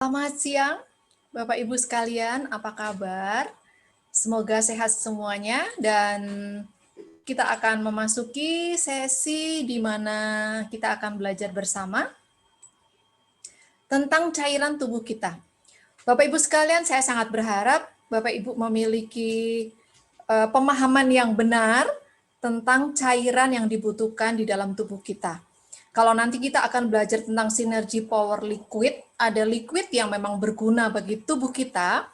Selamat siang, Bapak Ibu sekalian, apa kabar? Semoga sehat semuanya dan kita akan memasuki sesi di mana kita akan belajar bersama tentang cairan tubuh kita. Bapak Ibu sekalian, saya sangat berharap Bapak Ibu memiliki pemahaman yang benar tentang cairan yang dibutuhkan di dalam tubuh kita. Kalau nanti kita akan belajar tentang sinergi power liquid, ada liquid yang memang berguna bagi tubuh kita,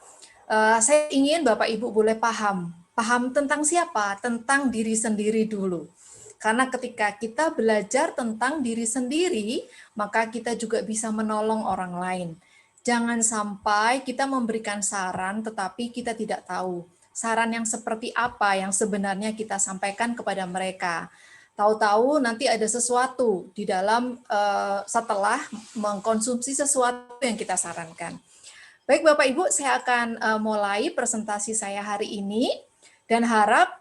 saya ingin Bapak Ibu boleh paham. Paham tentang siapa? Tentang diri sendiri dulu. Karena ketika kita belajar tentang diri sendiri, maka kita juga bisa menolong orang lain. Jangan sampai kita memberikan saran tetapi kita tidak tahu saran yang seperti apa yang sebenarnya kita sampaikan kepada mereka. Tahu-tahu nanti ada sesuatu di dalam setelah mengkonsumsi sesuatu yang kita sarankan. Baik Bapak Ibu, saya akan mulai presentasi saya hari ini dan harap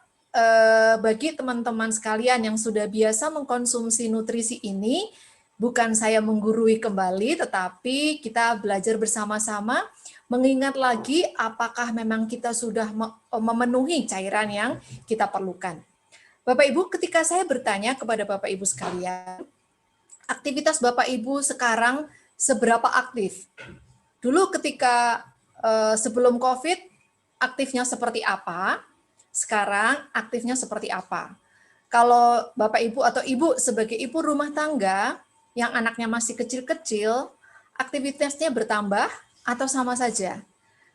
bagi teman-teman sekalian yang sudah biasa mengkonsumsi nutrisi ini, bukan saya menggurui kembali, tetapi kita belajar bersama-sama mengingat lagi apakah memang kita sudah memenuhi cairan yang kita perlukan. Bapak Ibu, ketika saya bertanya kepada Bapak Ibu sekalian, aktivitas Bapak Ibu sekarang seberapa aktif? Dulu ketika sebelum COVID, aktifnya seperti apa? Sekarang aktifnya seperti apa? Kalau Bapak Ibu atau Ibu sebagai ibu rumah tangga yang anaknya masih kecil-kecil, aktivitasnya bertambah atau sama saja?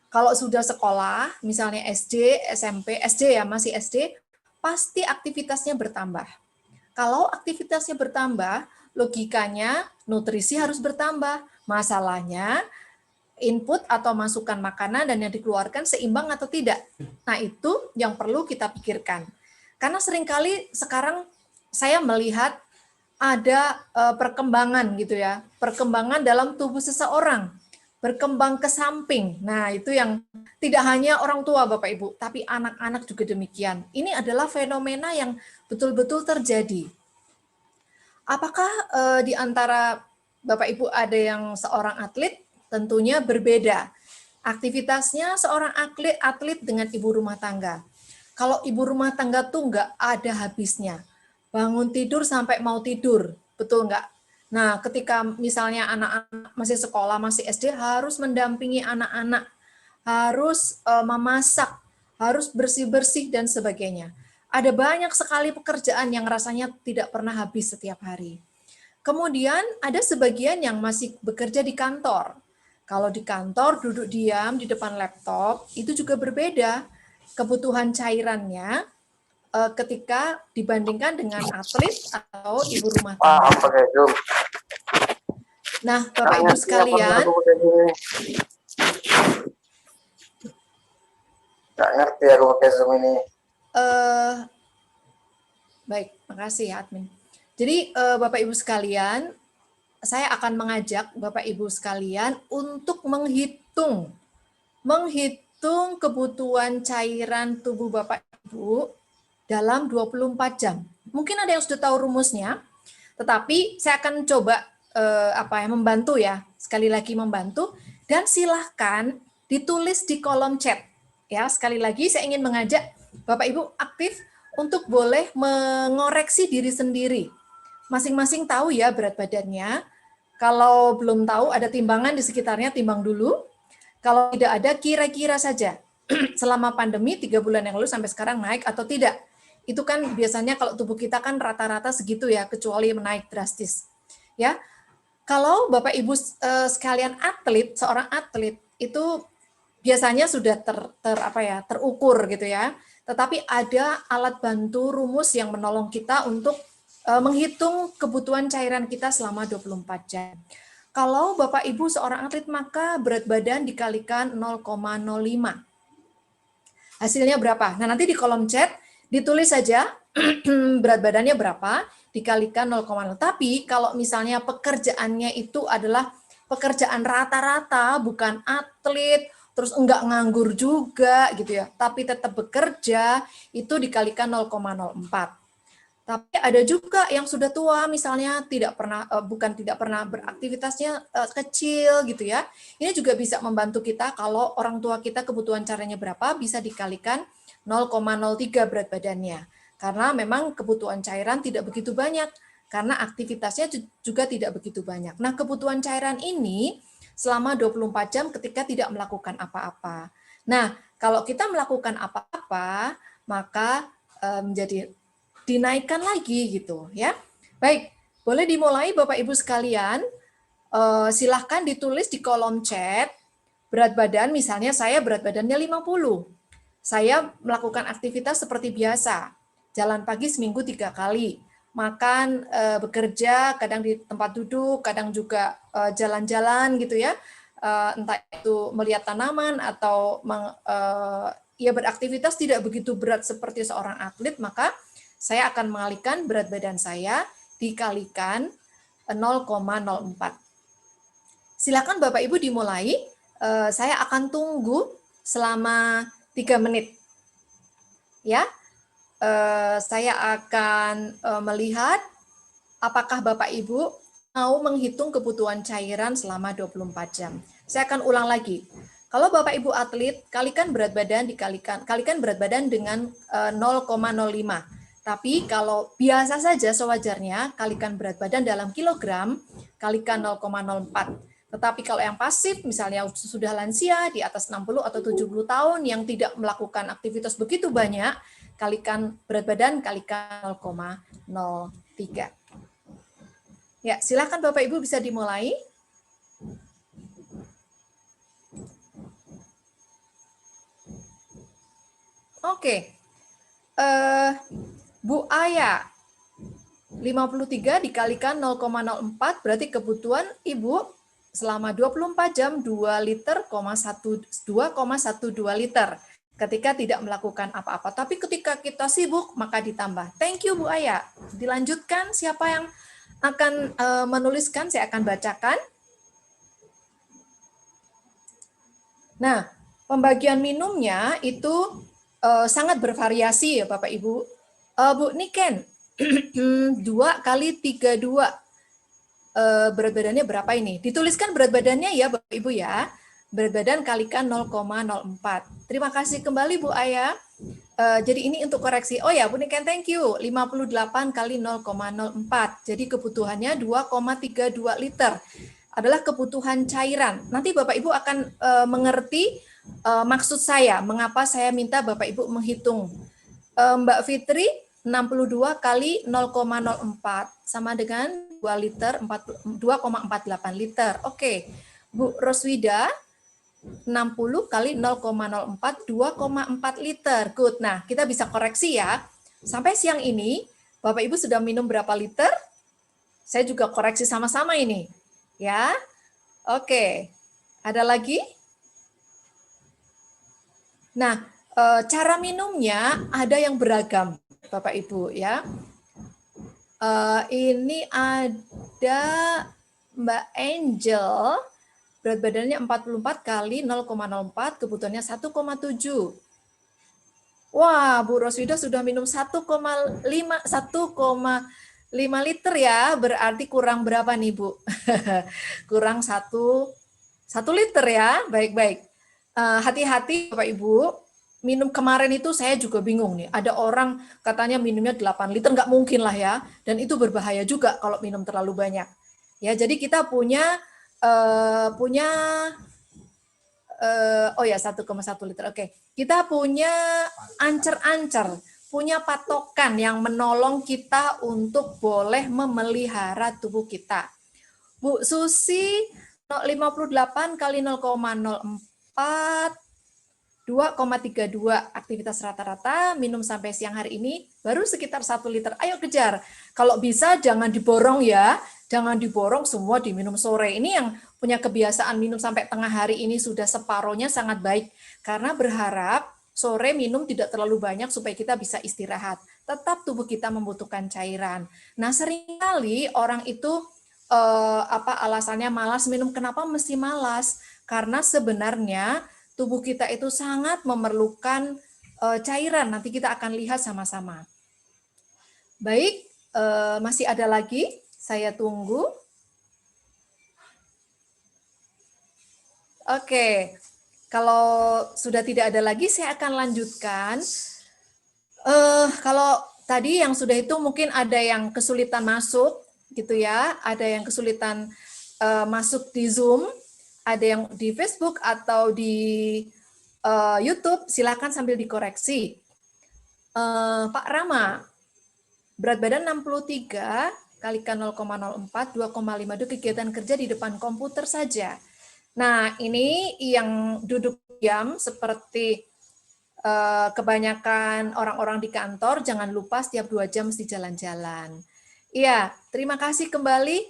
Kalau sudah sekolah, misalnya SD, SMP, SD ya, masih SD, pasti aktivitasnya bertambah. Kalau aktivitasnya bertambah, logikanya nutrisi harus bertambah. Masalahnya, input atau masukan makanan dan yang dikeluarkan seimbang atau tidak. Nah, itu yang perlu kita pikirkan. Karena seringkali sekarang saya melihat ada perkembangan gitu ya, perkembangan dalam tubuh seseorang, berkembang ke samping. Nah, itu yang tidak hanya orang tua Bapak Ibu, tapi anak-anak juga demikian. Ini adalah fenomena yang betul-betul terjadi. Apakah di antara Bapak Ibu ada yang seorang atlet? Tentunya berbeda. Aktivitasnya seorang atlet dengan ibu rumah tangga. Kalau ibu rumah tangga tuh nggak ada habisnya. Bangun tidur sampai mau tidur, betul nggak? Nah, ketika misalnya anak-anak masih sekolah, masih SD, harus mendampingi anak-anak, harus memasak, harus bersih-bersih, dan sebagainya. Ada banyak sekali pekerjaan yang rasanya tidak pernah habis setiap hari. Kemudian ada sebagian yang masih bekerja di kantor. Kalau di kantor duduk diam di depan laptop, itu juga berbeda kebutuhan cairannya ketika dibandingkan dengan atlet atau ibu rumah tangga. Nah, Bapak Ibu sekalian, nggak ngerti aku pakai Zoom ini. Baik, makasih ya admin. Jadi Bapak Ibu sekalian, saya akan mengajak Bapak Ibu sekalian untuk menghitung kebutuhan cairan tubuh Bapak Ibu dalam 24 jam. Mungkin ada yang sudah tahu rumusnya, tetapi saya akan coba membantu ya, sekali lagi membantu, dan silahkan ditulis di kolom chat. Ya, sekali lagi saya ingin mengajak Bapak Ibu aktif untuk boleh mengoreksi diri sendiri. Masing-masing tahu ya berat badannya. Kalau belum tahu ada timbangan di sekitarnya, timbang dulu. Kalau tidak ada, kira-kira saja selama pandemi 3 bulan yang lalu sampai sekarang naik atau tidak. Itu kan biasanya kalau tubuh kita kan rata-rata segitu ya, kecuali menaik drastis. Ya, kalau Bapak Ibu sekalian atlet, seorang atlet itu biasanya sudah terukur gitu ya. Tetapi ada alat bantu rumus yang menolong kita untuk menghitung kebutuhan cairan kita selama 24 jam. Kalau Bapak Ibu seorang atlet, maka berat badan dikalikan 0,05. Hasilnya berapa? Nah, nanti di kolom chat ditulis saja berat badannya berapa, dikalikan 0,0. Tapi kalau misalnya pekerjaannya itu adalah pekerjaan rata-rata, bukan atlet, terus enggak nganggur juga gitu ya, tapi tetap bekerja, itu dikalikan 0,04. Tapi ada juga yang sudah tua, misalnya bukan tidak pernah beraktivitasnya kecil gitu ya. Ini juga bisa membantu kita kalau orang tua kita kebutuhan cairannya berapa, bisa dikalikan 0,03 berat badannya. Karena memang kebutuhan cairan tidak begitu banyak, karena aktivitasnya juga tidak begitu banyak. Nah, kebutuhan cairan ini selama 24 jam ketika tidak melakukan apa-apa. Nah, kalau kita melakukan apa-apa, maka menjadi dinaikkan lagi gitu ya. Baik, boleh dimulai Bapak Ibu sekalian. Silahkan ditulis di kolom chat berat badan, misalnya saya berat badannya 50. Saya melakukan aktivitas seperti biasa, jalan pagi seminggu 3 kali, makan, bekerja, kadang di tempat duduk, kadang juga jalan-jalan gitu ya, entah itu melihat tanaman atau ya beraktivitas tidak begitu berat seperti seorang atlet, maka saya akan mengalihkan berat badan saya dikalikan 0,04. Silakan Bapak Ibu dimulai. Saya akan tunggu selama 3 menit. Ya, saya akan melihat apakah Bapak Ibu mau menghitung kebutuhan cairan selama 24 jam. Saya akan ulang lagi. Kalau Bapak Ibu atlet, kalikan berat badan kalikan berat badan dengan 0,05. Tapi kalau biasa saja sewajarnya, kalikan berat badan dalam kilogram, kalikan 0,04. Tetapi kalau yang pasif, misalnya sudah lansia, di atas 60 atau 70 tahun, yang tidak melakukan aktivitas begitu banyak, kalikan berat badan, kalikan 0,03. Ya, silakan Bapak Ibu bisa dimulai. Oke. Bu Aya, 53 dikalikan 0,04 berarti kebutuhan Ibu selama 24 jam 2,12 liter ketika tidak melakukan apa-apa. Tapi ketika kita sibuk maka ditambah. Thank you Bu Aya. Dilanjutkan, siapa yang akan menuliskan? Saya akan bacakan. Nah, pembagian minumnya itu sangat bervariasi ya Bapak Ibu. Bu Niken, 2 kali 32 berat badannya berapa ini? Dituliskan berat badannya ya Bapak Ibu ya. Berat badan kalikan 0,04. Terima kasih kembali Bu Aya. Jadi ini untuk koreksi. Oh ya Bu Niken, thank you. 58 kali 0,04. Jadi kebutuhannya 2,32 liter. Adalah kebutuhan cairan. Nanti Bapak Ibu akan mengerti maksud saya, mengapa saya minta Bapak Ibu menghitung. Mbak Fitri, 62 kali 0,04 sama dengan 2 liter 2,48 liter. Oke. Bu Roswida, 60 kali 0,04 2,4 liter. Good. Nah, kita bisa koreksi ya. Sampai siang ini Bapak Ibu sudah minum berapa liter? Saya juga koreksi sama-sama ini. Ya. Oke. Ada lagi? Nah, cara minumnya ada yang beragam, Bapak Ibu ya. Ini ada Mbak Angel, berat badannya 44 kali 0,04, kebutuhannya 1,7. Wah, Bu Roswida sudah minum 1,5 liter ya, berarti kurang berapa nih Bu? Kurang 1 liter ya, baik-baik. Hati-hati Bapak Ibu, minum kemarin itu saya juga bingung nih, ada orang katanya minumnya 8 liter, nggak mungkin lah ya, dan itu berbahaya juga kalau minum terlalu banyak. Ya, jadi kita punya 1,1 liter. Oke. Kita punya ancer-ancer, punya patokan yang menolong kita untuk boleh memelihara tubuh kita. Bu Susi, 58 kali 0,04 2,32 aktivitas rata-rata, minum sampai siang hari ini baru sekitar 1 liter. Ayo kejar. Kalau bisa jangan diborong ya. Jangan diborong, semua diminum sore. Ini yang punya kebiasaan minum sampai tengah hari ini sudah separohnya sangat baik. Karena berharap sore minum tidak terlalu banyak supaya kita bisa istirahat. Tetap tubuh kita membutuhkan cairan. Nah, seringkali orang itu alasannya malas minum. Kenapa mesti malas? Karena sebenarnya tubuh kita itu sangat memerlukan cairan. Nanti kita akan lihat sama-sama. Baik, masih ada lagi, saya tunggu. Oke, kalau sudah tidak ada lagi, saya akan lanjutkan. Kalau tadi yang sudah itu mungkin ada yang kesulitan masuk, gitu ya, ada yang kesulitan masuk di Zoom, ada yang di Facebook atau di YouTube, silakan sambil dikoreksi. Pak Rama, berat badan 63, kalikan 0,04, 2,5 itu kegiatan kerja di depan komputer saja. Nah, ini yang duduk diam seperti kebanyakan orang-orang di kantor, jangan lupa setiap 2 jam mesti jalan-jalan. Iya, terima kasih kembali.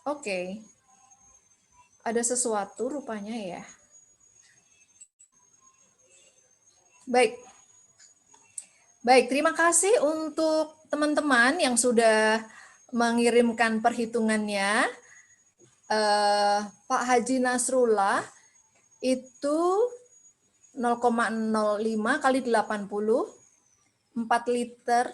Oke, ada sesuatu rupanya ya. Baik. Baik, terima kasih untuk teman-teman yang sudah mengirimkan perhitungannya. Pak Haji Nasrullah itu 0,05 kali 80, 4 liter.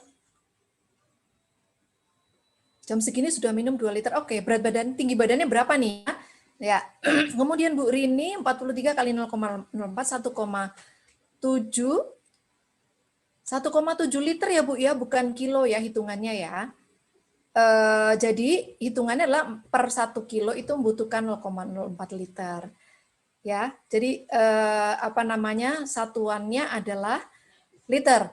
Jam segini sudah minum 2 liter. Oke, berat badan, tinggi badannya berapa nih? Ya. Kemudian Bu Rini 43 kali 0,04, 1,7 liter ya Bu ya, bukan kilo ya hitungannya ya. Jadi hitungannya adalah per 1 kilo itu membutuhkan 0,04 liter. Ya, jadi apa namanya, satuannya adalah liter.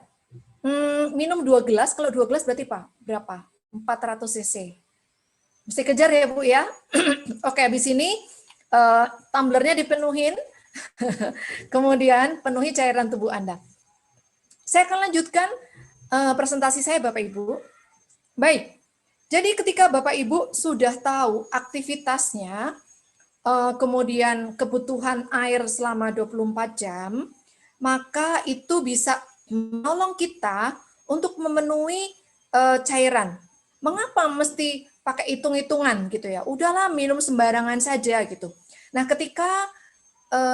Minum 2 gelas, kalau 2 gelas berarti berapa? 400 cc. Mesti kejar ya Bu ya. Oke, habis ini tumblernya dipenuhin, kemudian penuhi cairan tubuh Anda. Saya akan lanjutkan presentasi saya Bapak Ibu. Baik, jadi ketika Bapak Ibu sudah tahu aktivitasnya, kemudian kebutuhan air selama 24 jam, maka itu bisa menolong kita untuk memenuhi cairan. Mengapa mesti pakai hitung-hitungan gitu ya? Udahlah minum sembarangan saja gitu. Nah, ketika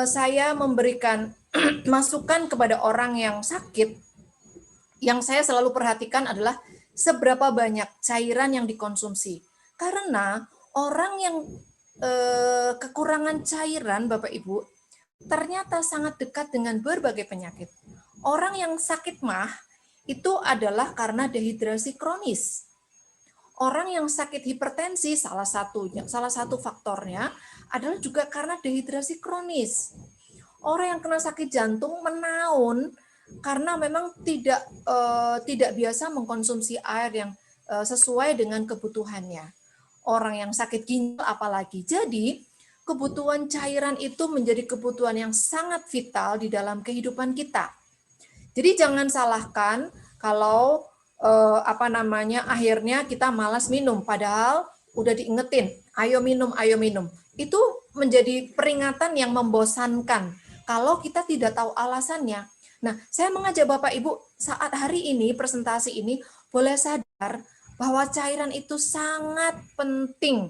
saya memberikan masukan kepada orang yang sakit, yang saya selalu perhatikan adalah seberapa banyak cairan yang dikonsumsi. Karena orang yang kekurangan cairan, Bapak Ibu, ternyata sangat dekat dengan berbagai penyakit. Orang yang sakit mah itu adalah karena dehidrasi kronis. Orang yang sakit hipertensi salah satu faktornya adalah juga karena dehidrasi kronis. Orang yang kena sakit jantung menaun karena memang tidak biasa mengkonsumsi air yang sesuai dengan kebutuhannya. Orang yang sakit ginjal apalagi. Jadi, kebutuhan cairan itu menjadi kebutuhan yang sangat vital di dalam kehidupan kita. Jadi jangan salahkan kalau akhirnya kita malas minum, padahal udah diingetin, ayo minum, ayo minum. Itu menjadi peringatan yang membosankan kalau kita tidak tahu alasannya. Nah, saya mengajak Bapak Ibu saat hari ini, presentasi ini, boleh sadar bahwa cairan itu sangat penting.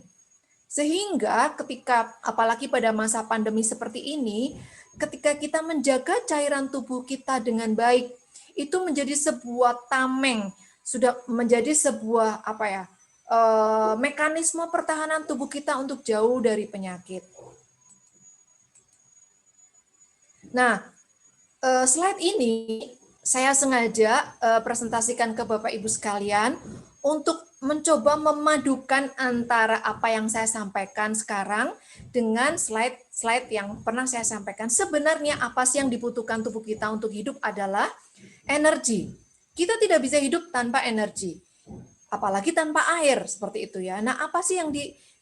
Sehingga ketika, apalagi pada masa pandemi seperti ini, ketika kita menjaga cairan tubuh kita dengan baik, itu menjadi sebuah tameng, sudah menjadi sebuah mekanisme pertahanan tubuh kita untuk jauh dari penyakit. Nah, slide ini saya sengaja presentasikan ke Bapak Ibu sekalian untuk mencoba memadukan antara apa yang saya sampaikan sekarang dengan slide yang pernah saya sampaikan. Sebenarnya apa sih yang dibutuhkan tubuh kita untuk hidup adalah energi. Kita tidak bisa hidup tanpa energi, apalagi tanpa air, seperti itu ya. Nah, apa sih yang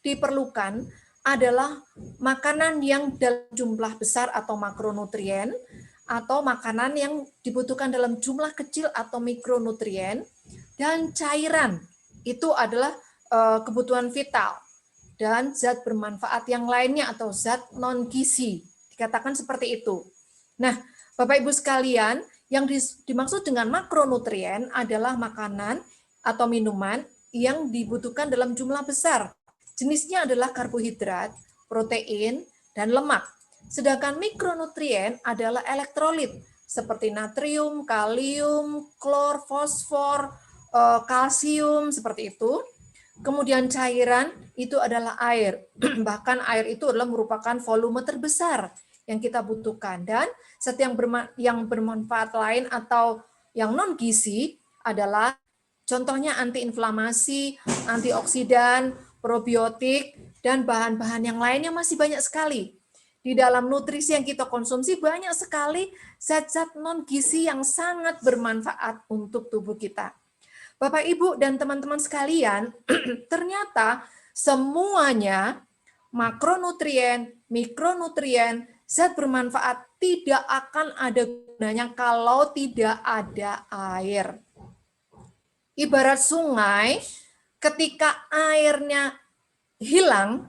diperlukan adalah makanan yang dalam jumlah besar atau makronutrien, atau makanan yang dibutuhkan dalam jumlah kecil atau mikronutrien, dan cairan. Itu adalah kebutuhan vital. Dan zat bermanfaat yang lainnya atau zat non-gizi. Dikatakan seperti itu. Nah, Bapak Ibu sekalian, yang dimaksud dengan makronutrien adalah makanan atau minuman yang dibutuhkan dalam jumlah besar. jenisnya adalah karbohidrat, protein, dan lemak. Sedangkan mikronutrien adalah elektrolit seperti natrium, kalium, klor, fosfor, kalsium, seperti itu. Kemudian cairan itu adalah air. Bahkan air itu adalah merupakan volume terbesar yang kita butuhkan. Dan setiap yang bermanfaat lain atau yang non-gizi adalah contohnya antiinflamasi, antioksidan, probiotik, dan bahan-bahan yang lainnya masih banyak sekali. Di dalam nutrisi yang kita konsumsi banyak sekali zat-zat non-gizi yang sangat bermanfaat untuk tubuh kita. Bapak, Ibu, dan teman-teman sekalian, ternyata semuanya makronutrien, mikronutrien, zat bermanfaat tidak akan ada gunanya kalau tidak ada air. Ibarat sungai, ketika airnya hilang,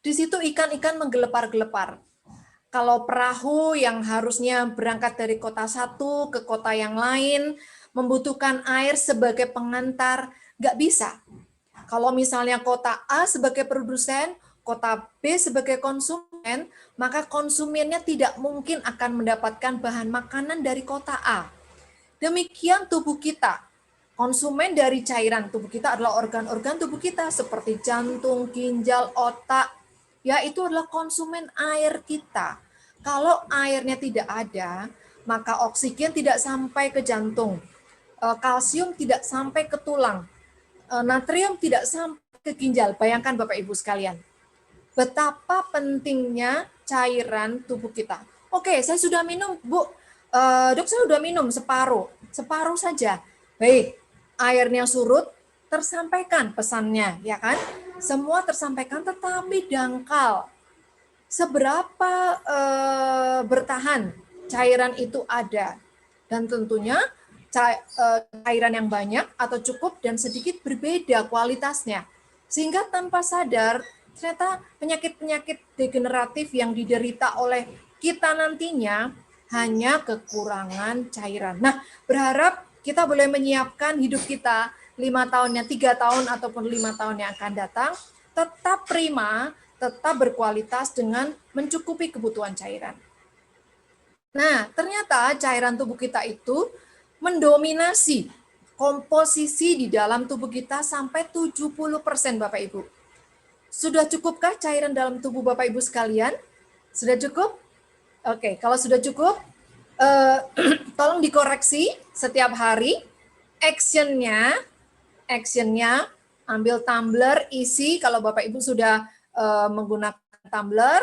di situ ikan-ikan menggelepar-gelepar. Kalau perahu yang harusnya berangkat dari kota satu ke kota yang lain, membutuhkan air sebagai pengantar, nggak bisa. Kalau misalnya kota A sebagai produsen, kota B sebagai konsumen, maka konsumennya tidak mungkin akan mendapatkan bahan makanan dari kota A. Demikian tubuh kita. Konsumen dari cairan tubuh kita adalah organ-organ tubuh kita seperti jantung, ginjal, otak. Ya, itu adalah konsumen air kita. Kalau airnya tidak ada, maka oksigen tidak sampai ke jantung, kalsium tidak sampai ke tulang, natrium tidak sampai ke ginjal. Bayangkan Bapak Ibu sekalian, betapa pentingnya cairan tubuh kita. Oke, saya sudah minum, Bu. Dok, saya sudah minum separuh saja. Baik, airnya surut, tersampaikan pesannya, ya kan? Semua tersampaikan, tetapi dangkal. Seberapa bertahan cairan itu ada, dan tentunya cairan yang banyak atau cukup dan sedikit berbeda kualitasnya, sehingga tanpa sadar ternyata penyakit-penyakit degeneratif yang diderita oleh kita nantinya hanya kekurangan cairan. Nah, berharap kita boleh menyiapkan hidup kita 5 tahunnya, 3 tahun ataupun 5 tahun yang akan datang tetap prima, tetap berkualitas dengan mencukupi kebutuhan cairan. Nah, ternyata cairan tubuh kita itu mendominasi komposisi di dalam tubuh kita sampai 70%, Bapak Ibu. Sudah cukupkah cairan dalam tubuh Bapak Ibu sekalian? Sudah cukup? Oke, kalau sudah cukup, tolong dikoreksi setiap hari. Actionnya ambil tumbler, isi. Kalau Bapak Ibu sudah menggunakan tumbler,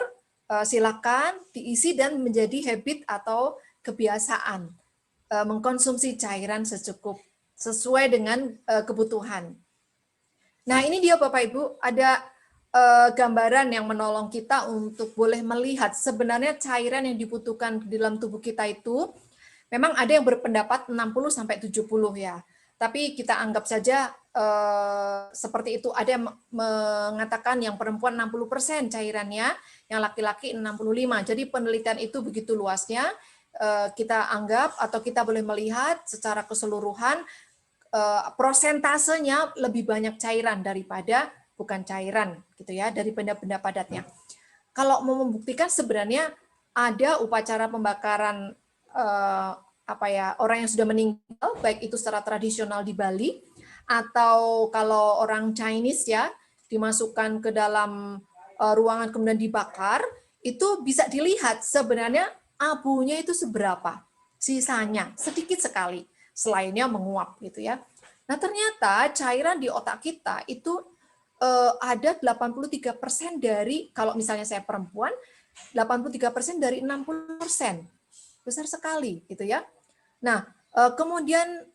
silakan diisi dan menjadi habit atau kebiasaan mengkonsumsi cairan secukup sesuai dengan kebutuhan. Nah, ini dia Bapak Ibu, ada gambaran yang menolong kita untuk boleh melihat sebenarnya cairan yang dibutuhkan di dalam tubuh kita itu memang ada yang berpendapat 60-70 ya. Tapi kita anggap saja seperti itu. Ada yang mengatakan yang perempuan 60% cairannya, yang laki-laki 65%. Jadi penelitian itu begitu luasnya, kita anggap atau kita boleh melihat secara keseluruhan prosentasenya lebih banyak cairan daripada bukan cairan gitu ya, dari benda-benda padatnya. Kalau mau membuktikan sebenarnya ada upacara pembakaran orang yang sudah meninggal, baik itu secara tradisional di Bali atau kalau orang Chinese ya dimasukkan ke dalam ruangan kemudian dibakar, itu bisa dilihat sebenarnya abunya itu seberapa, sisanya sedikit sekali, selainnya menguap gitu ya. Nah, ternyata cairan di otak kita itu ada 83% dari, kalau misalnya saya perempuan, 83% dari 60%. Besar sekali gitu ya. Nah, kemudian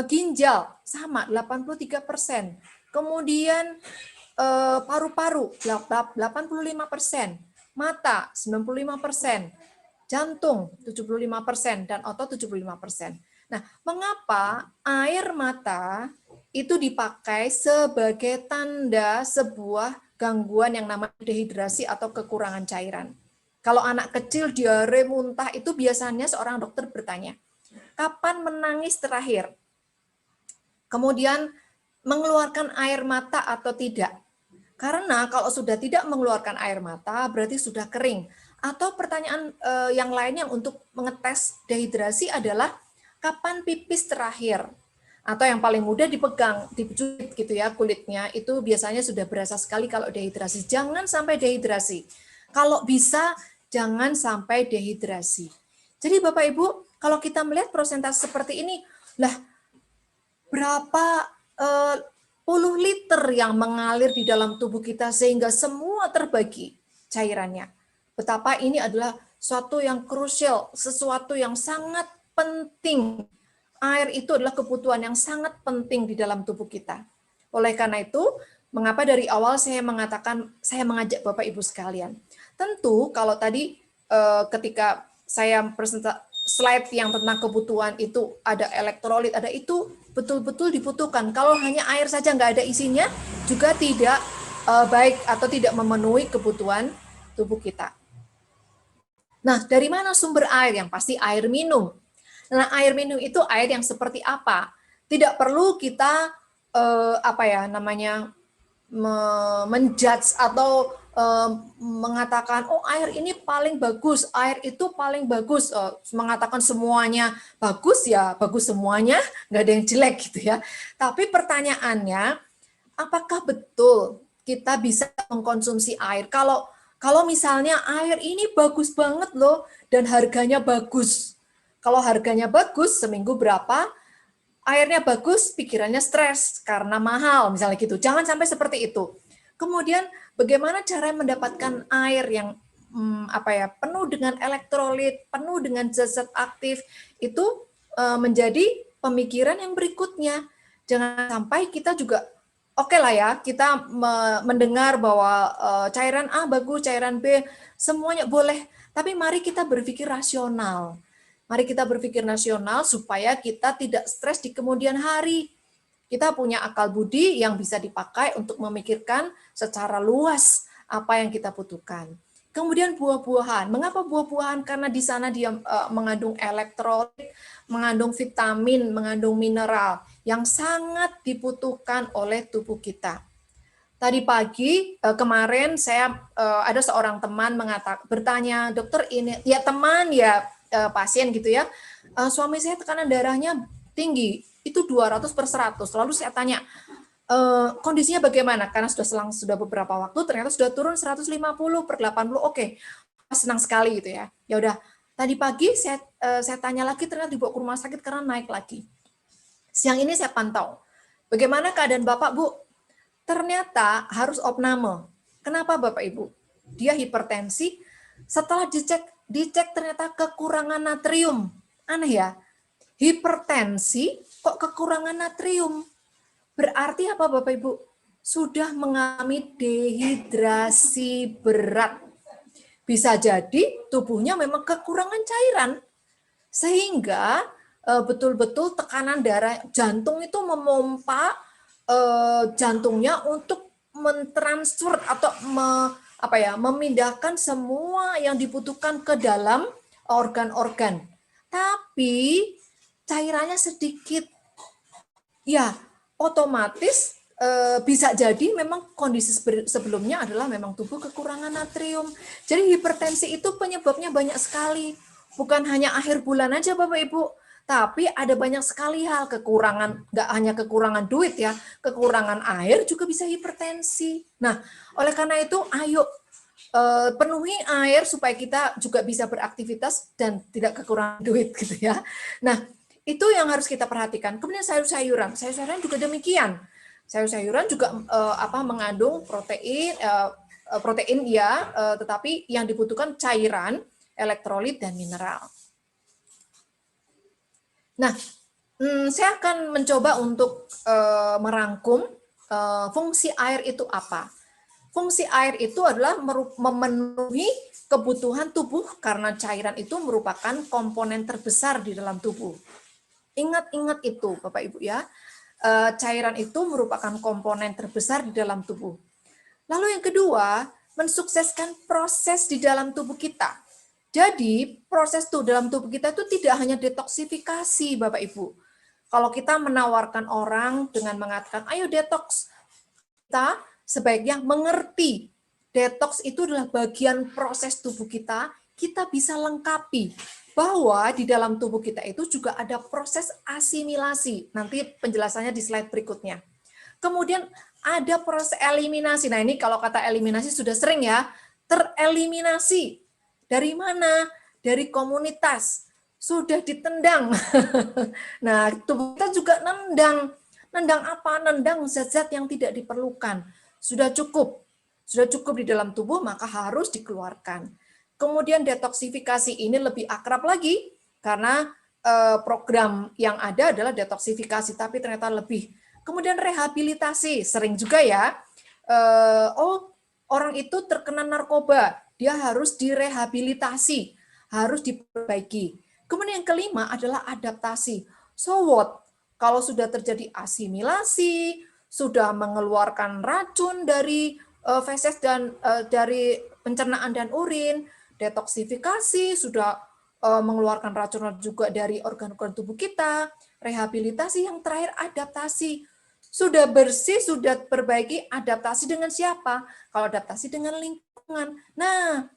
ginjal sama 83%. Kemudian paru-paru 85%, mata 95%, jantung 75% dan otot 75%. Nah, mengapa air mata itu dipakai sebagai tanda sebuah gangguan yang namanya dehidrasi atau kekurangan cairan? Kalau anak kecil diare muntah itu biasanya seorang dokter bertanya, kapan menangis terakhir? Kemudian mengeluarkan air mata atau tidak? Karena kalau sudah tidak mengeluarkan air mata, berarti sudah kering. Atau pertanyaan yang lainnya untuk mengetes dehidrasi adalah kapan pipis terakhir? Atau yang paling mudah dipegang, dicuit gitu ya kulitnya, itu biasanya sudah berasa sekali kalau dehidrasi. Jangan sampai dehidrasi. Kalau bisa, jangan sampai dehidrasi. Jadi Bapak Ibu, kalau kita melihat prosentase seperti ini, lah berapa puluh liter yang mengalir di dalam tubuh kita sehingga semua terbagi cairannya. Betapa ini adalah suatu yang krusial, sesuatu yang sangat penting. Air itu adalah kebutuhan yang sangat penting di dalam tubuh kita. Oleh karena itu, mengapa dari awal saya mengatakan, saya mengajak Bapak Ibu sekalian. Tentu kalau tadi ketika saya slide yang tentang kebutuhan itu ada elektrolit, ada itu betul-betul dibutuhkan. Kalau hanya air saja nggak ada isinya, juga tidak baik atau tidak memenuhi kebutuhan tubuh kita. Nah, dari mana sumber air? Yang pasti air minum. Nah, air minum itu air yang seperti apa? Tidak perlu kita menjudge atau mengatakan oh air ini paling bagus, air itu paling bagus, mengatakan semuanya bagus ya bagus semuanya, nggak ada yang jelek gitu ya. Tapi pertanyaannya, apakah betul kita bisa mengkonsumsi air? Kalau misalnya air ini bagus banget loh dan harganya bagus. Kalau harganya bagus, seminggu berapa, airnya bagus, pikirannya stres karena mahal, misalnya gitu. Jangan sampai seperti itu. Kemudian bagaimana cara mendapatkan air yang penuh dengan elektrolit, penuh dengan zat-zat aktif, itu menjadi pemikiran yang berikutnya. Jangan sampai kita juga oke lah ya, kita mendengar bahwa cairan A bagus, cairan B, semuanya boleh. Tapi mari kita berpikir rasional. Mari kita berpikir nasional supaya kita tidak stres di kemudian hari. Kita punya akal budi yang bisa dipakai untuk memikirkan secara luas apa yang kita butuhkan. Kemudian buah-buahan. Mengapa buah-buahan? Karena di sana dia mengandung elektrolit, mengandung vitamin, mengandung mineral yang sangat dibutuhkan oleh tubuh kita. Tadi pagi kemarin saya ada seorang teman bertanya, dokter ini ya teman ya pasien gitu ya, suami saya tekanan darahnya tinggi, itu 200/100. Lalu saya tanya, kondisinya bagaimana? Karena sudah beberapa waktu, ternyata sudah turun 150/80, oke, senang sekali gitu ya. Ya udah, tadi pagi saya tanya lagi, ternyata dibawa ke rumah sakit karena naik lagi. Siang ini saya pantau, bagaimana keadaan Bapak, Bu? Ternyata harus opname. Kenapa Bapak Ibu? Dia hipertensi, setelah dicek ternyata kekurangan natrium. Aneh ya, hipertensi kok kekurangan natrium. Berarti apa Bapak Ibu? Sudah mengalami dehidrasi berat. Bisa jadi tubuhnya memang kekurangan cairan. Sehingga betul-betul tekanan darah jantung itu memompa jantungnya untuk mentransfer atau memindahkan semua yang dibutuhkan ke dalam organ-organ. Tapi cairannya sedikit. Ya, otomatis bisa jadi memang kondisi sebelumnya adalah memang tubuh kekurangan natrium. Jadi hipertensi itu penyebabnya banyak sekali. Bukan hanya akhir bulan aja Bapak Ibu, tapi ada banyak sekali hal, kekurangan, nggak hanya kekurangan duit ya, kekurangan air juga bisa hipertensi. Nah, oleh karena itu ayo penuhi air supaya kita juga bisa beraktivitas dan tidak kekurangan duit gitu ya. Nah, itu yang harus kita perhatikan. Kemudian sayur-sayuran juga demikian. Sayur-sayuran juga mengandung protein ya, tetapi yang dibutuhkan cairan, elektrolit dan mineral. Nah, saya akan mencoba untuk merangkum fungsi air itu apa. Fungsi air itu adalah memenuhi kebutuhan tubuh karena cairan itu merupakan komponen terbesar di dalam tubuh. Ingat-ingat itu, Bapak Ibu ya. Cairan itu merupakan komponen terbesar di dalam tubuh. Lalu yang kedua, mensukseskan proses di dalam tubuh kita. Jadi, proses dalam tubuh kita itu tidak hanya detoksifikasi, Bapak Ibu. Kalau kita menawarkan orang dengan mengatakan, ayo detox, kita sebaiknya mengerti detox itu adalah bagian proses tubuh kita bisa lengkapi bahwa di dalam tubuh kita itu juga ada proses asimilasi. Nanti penjelasannya di slide berikutnya. Kemudian ada proses eliminasi. Nah, ini kalau kata eliminasi sudah sering ya, tereliminasi. Dari mana? Dari komunitas. Sudah ditendang. Nah, tubuh kita juga nendang. Nendang apa? Nendang zat-zat yang tidak diperlukan. Sudah cukup di dalam tubuh, maka harus dikeluarkan. Kemudian detoksifikasi ini lebih akrab lagi, karena program yang ada adalah detoksifikasi, tapi ternyata lebih. Kemudian rehabilitasi, sering juga ya, orang itu terkena narkoba, dia harus direhabilitasi, harus diperbaiki. Kemudian yang kelima adalah adaptasi. So what? Kalau sudah terjadi asimilasi, sudah mengeluarkan racun dari feses dan dari pencernaan dan urin, detoksifikasi, sudah mengeluarkan racun juga dari organ-organ tubuh kita, rehabilitasi, yang terakhir adaptasi. Sudah bersih, sudah perbaiki, adaptasi dengan siapa? Kalau adaptasi dengan lingkungan. Nah,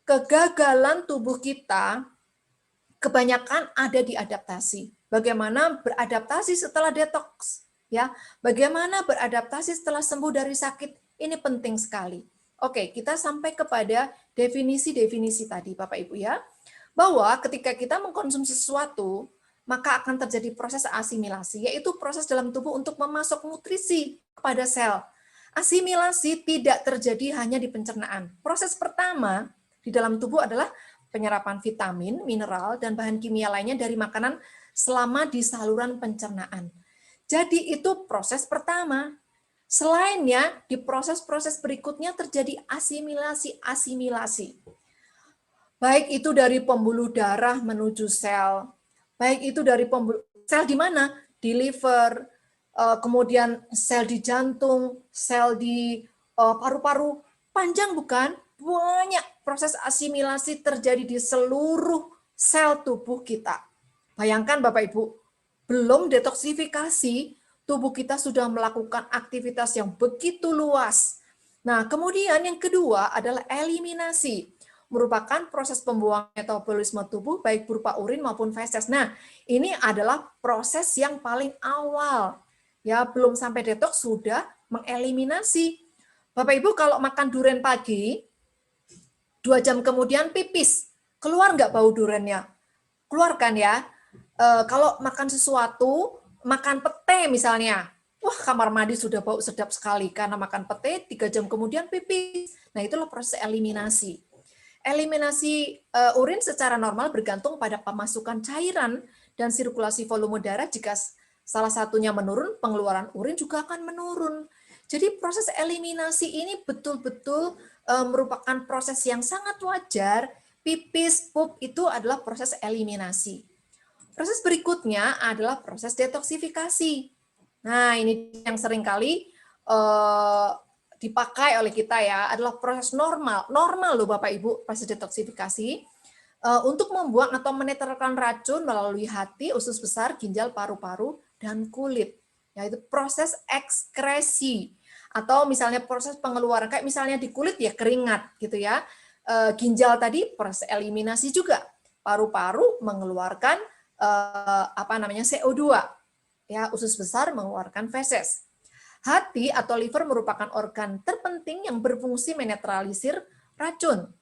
kegagalan tubuh kita kebanyakan ada di adaptasi. Bagaimana beradaptasi setelah detox? Ya, bagaimana beradaptasi setelah sembuh dari sakit? Ini penting sekali. Oke, kita sampai kepada definisi-definisi tadi, Bapak Ibu ya. Bahwa ketika kita mengkonsumsi sesuatu, maka akan terjadi proses asimilasi, yaitu proses dalam tubuh untuk memasok nutrisi kepada sel. Asimilasi tidak terjadi hanya di pencernaan. Proses pertama di dalam tubuh adalah penyerapan vitamin, mineral, dan bahan kimia lainnya dari makanan selama di saluran pencernaan. Jadi itu proses pertama. Selainnya, di proses-proses berikutnya terjadi asimilasi-asimilasi. Baik itu dari pembuluh darah menuju sel, baik itu dari sel di mana? Di liver, kemudian sel di jantung, sel di paru-paru. Panjang bukan? Banyak proses asimilasi terjadi di seluruh sel tubuh kita. Bayangkan Bapak Ibu, belum detoksifikasi, tubuh kita sudah melakukan aktivitas yang begitu luas. Nah, kemudian yang kedua adalah eliminasi, merupakan proses pembuangan metabolisme tubuh baik berupa urin maupun feses. Nah, ini adalah proses yang paling awal. Ya, belum sampai detox sudah mengeliminasi. Bapak Ibu kalau makan durian pagi, 2 jam kemudian pipis, keluar nggak bau duriannya? Keluarkan ya. Kalau makan sesuatu, makan pete misalnya, wah kamar mandi sudah bau sedap sekali karena makan pete, 3 jam kemudian pipis. Nah, itulah proses eliminasi. Eliminasi urin secara normal bergantung pada pemasukan cairan dan sirkulasi volume darah. Jika salah satunya menurun, pengeluaran urin juga akan menurun. Jadi proses eliminasi ini betul-betul merupakan proses yang sangat wajar. Pipis, pup itu adalah proses eliminasi. Proses berikutnya adalah proses detoksifikasi. Nah, ini yang seringkali dipakai oleh kita ya, adalah proses normal loh Bapak Ibu, proses detoksifikasi untuk membuang atau menetralkan racun melalui hati, usus besar, ginjal, paru-paru, dan kulit. Yaitu proses ekskresi atau misalnya proses pengeluaran, kayak misalnya di kulit ya keringat gitu ya. Ginjal tadi proses eliminasi juga, paru-paru mengeluarkan CO2, ya usus besar mengeluarkan feses. Hati atau liver merupakan organ terpenting yang berfungsi menetralisir racun